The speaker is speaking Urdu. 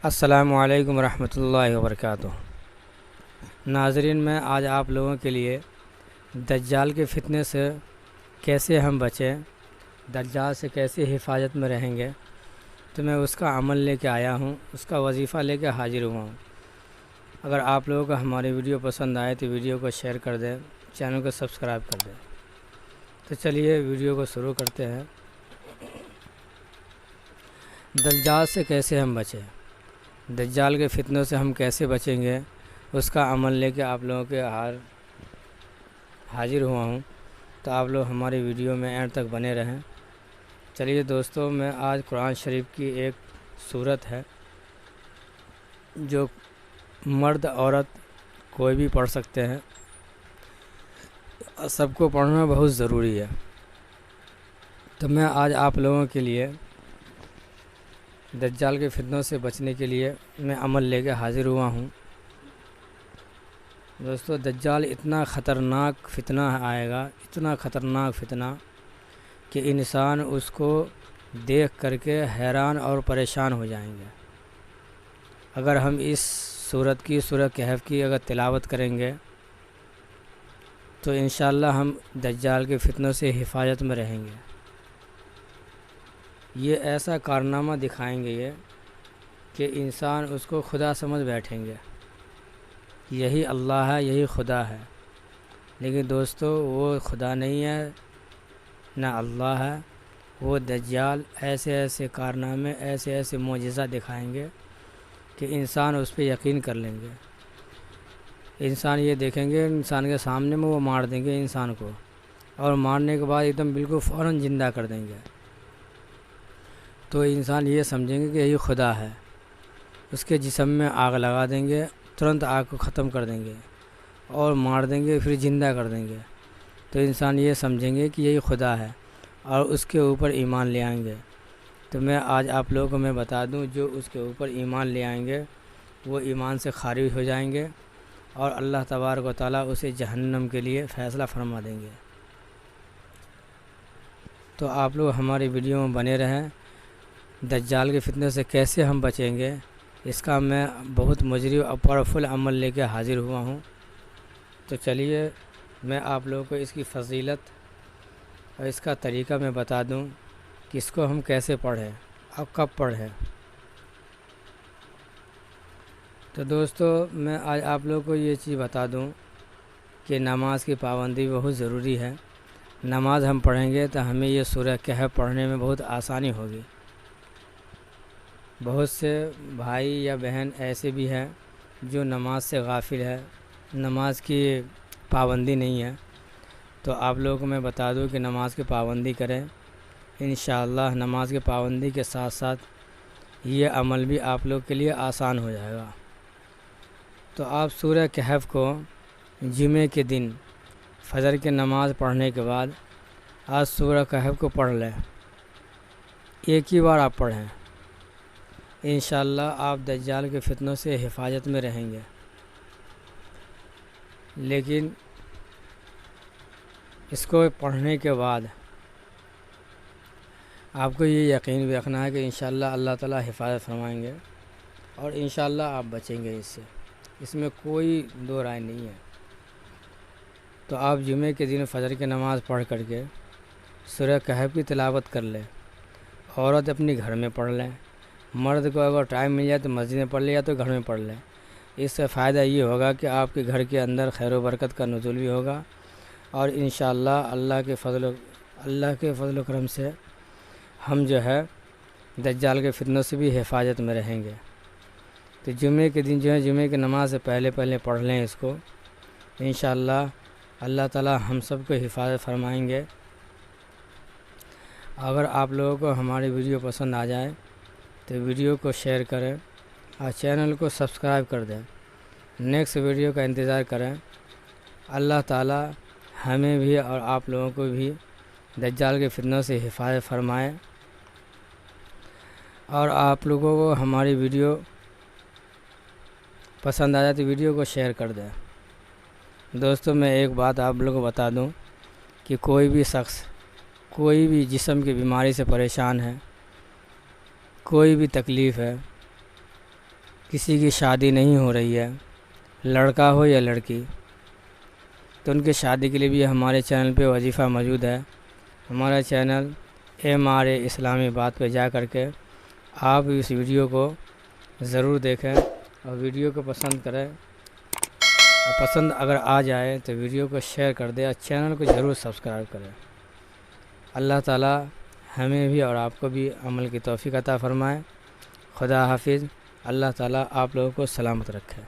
السلام علیکم ورحمۃ اللہ وبرکاتہ۔ ناظرین، میں آج آپ لوگوں کے لیے دجال کے فتنے سے کیسے ہم بچیں، دجال سے کیسے حفاظت میں رہیں گے، تو میں اس کا عمل لے کے آیا ہوں، اس کا وظیفہ لے کے حاضر ہوا ہوں۔ اگر آپ لوگوں کو ہماری ویڈیو پسند آئے تو ویڈیو کو شیئر کر دیں، چینل کو سبسکرائب کر دیں۔ تو چلیے ویڈیو کو شروع کرتے ہیں۔ دجال سے کیسے ہم بچیں، دجال کے فتنوں سے ہم کیسے بچیں گے، اس کا عمل لے کے آپ لوگوں کے حاضر ہوا ہوں۔ تو آپ لوگ ہماری ویڈیو میں اینڈ تک بنے رہیں۔ چلیے دوستو، میں آج قرآن شریف کی ایک سورت ہے جو مرد عورت کوئی بھی پڑھ سکتے ہیں، سب کو پڑھنا بہت ضروری ہے۔ تو میں آج آپ لوگوں کے لیے دجال کے فتنوں سے بچنے کے لیے میں عمل لے کے حاضر ہوا ہوں۔ دوستو، دجال اتنا خطرناک فتنہ آئے گا، اتنا خطرناک فتنہ کہ انسان اس کو دیکھ کر کے حیران اور پریشان ہو جائیں گے۔ اگر ہم اس سورت کہف کی اگر تلاوت کریں گے تو انشاءاللہ ہم دجال کے فتنوں سے حفاظت میں رہیں گے۔ یہ ایسا کارنامہ دکھائیں گے یہ کہ انسان اس کو خدا سمجھ بیٹھیں گے، یہی اللہ ہے، یہی خدا ہے۔ لیکن دوستو، وہ خدا نہیں ہے نہ اللہ ہے، وہ دجال ایسے کارنامے، ایسے معجزہ دکھائیں گے کہ انسان اس پہ یقین کر لیں گے۔ انسان یہ دیکھیں گے، انسان کے سامنے میں وہ مار دیں گے انسان کو، اور مارنے کے بعد ایک دم بالکل فوراً زندہ کر دیں گے۔ تو انسان یہ سمجھیں گے کہ یہی خدا ہے، اس کے جسم میں آگ لگا دیں گے، ترنت آگ کو ختم کر دیں گے اور مار دیں گے، پھر زندہ کر دیں گے۔ تو انسان یہ سمجھیں گے کہ یہی خدا ہے اور اس کے اوپر ایمان لے آئیں گے۔ تو میں آج آپ لوگوں کو میں بتا دوں، جو اس کے اوپر ایمان لے آئیں گے وہ ایمان سے خارج ہو جائیں گے اور اللہ تبارک و تعالیٰ اسے جہنم کے لیے فیصلہ فرما دیں گے۔ تو آپ لوگ ہماری ویڈیو میں بنے رہیں۔ دجال کے فتنے سے کیسے ہم بچیں گے، اس کا میں بہت مجری اور پاورفل عمل لے کے حاضر ہوا ہوں۔ تو چلیے میں آپ لوگوں کو اس کی فضیلت اور اس کا طریقہ میں بتا دوں کہ اس کو ہم کیسے پڑھیں اور کب پڑھیں۔ تو دوستو، میں آج آپ لوگوں کو یہ چیز بتا دوں کہ نماز کی پابندی بہت ضروری ہے۔ نماز ہم پڑھیں گے تو ہمیں یہ سورہ کہف پڑھنے میں بہت آسانی ہوگی۔ بہت سے بھائی یا بہن ایسے بھی ہیں جو نماز سے غافل ہے، نماز کی پابندی نہیں ہے۔ تو آپ لوگوں کو میں بتا دوں کہ نماز کی پابندی کریں، انشاءاللہ نماز کی پابندی کے ساتھ ساتھ یہ عمل بھی آپ لوگ کے لیے آسان ہو جائے گا۔ تو آپ سورہ کہف کو جمعے کے دن فجر کی نماز پڑھنے کے بعد آج سورہ کہف کو پڑھ لیں، ایک ہی بار آپ پڑھیں، انشاءاللہ آپ دجال کے فتنوں سے حفاظت میں رہیں گے۔ لیکن اس کو پڑھنے کے بعد آپ کو یہ یقین بھی رکھنا ہے کہ انشاءاللہ اللہ تعالیٰ حفاظت فرمائیں گے اور انشاءاللہ آپ بچیں گے اس سے، اس میں کوئی دو رائے نہیں ہے۔ تو آپ جمعے کے دن فجر کی نماز پڑھ کر کے سورہ کہف کی تلاوت کر لیں، عورت اپنی گھر میں پڑھ لیں، مرد کو اگر ٹائم مل جائے تو مسجد میں پڑھ لے یا تو گھر میں پڑھ لیں۔ اس سے فائدہ یہ ہوگا کہ آپ کے گھر کے اندر خیر و برکت کا نزول بھی ہوگا اور انشاءاللہ اللہ کے فضل و کرم سے ہم جو ہے دجال کے فتنوں سے بھی حفاظت میں رہیں گے۔ تو جمعے کے دن جو ہے جمعے کی نماز سے پہلے پڑھ لیں اس کو، انشاءاللہ اللہ تعالیٰ ہم سب کو حفاظت فرمائیں گے۔ اگر آپ لوگوں کو ہماری ویڈیو پسند آ جائے تو ویڈیو کو شیئر کریں اور چینل کو سبسکرائب کر دیں، نیکسٹ ویڈیو کا انتظار کریں۔ اللہ تعالیٰ ہمیں بھی اور آپ لوگوں کو بھی دجال کے فتنوں سے حفاظت فرمائے۔ اور آپ لوگوں کو ہماری ویڈیو پسند آ جائے تو ویڈیو کو شیئر کر دیں۔ دوستو، میں ایک بات آپ لوگوں کو بتا دوں کہ کوئی بھی شخص کوئی بھی جسم کی بیماری سے پریشان ہے، کوئی بھی تکلیف ہے، کسی کی شادی نہیں ہو رہی ہے، لڑکا ہو یا لڑکی، تو ان کی شادی کے لیے بھی ہمارے چینل پہ وظیفہ موجود ہے۔ ہمارا چینل MRA اسلامی بات پہ جا کر کے آپ اس ویڈیو کو ضرور دیکھیں اور ویڈیو کو پسند کریں، اور پسند اگر آ جائے تو ویڈیو کو شیئر کر دیں اور چینل کو ضرور سبسکرائب کریں۔ اللہ تعالیٰ ہمیں بھی اور آپ کو بھی عمل کی توفیق عطا فرمائے۔ خدا حافظ۔ اللہ تعالیٰ آپ لوگوں کو سلامت رکھے۔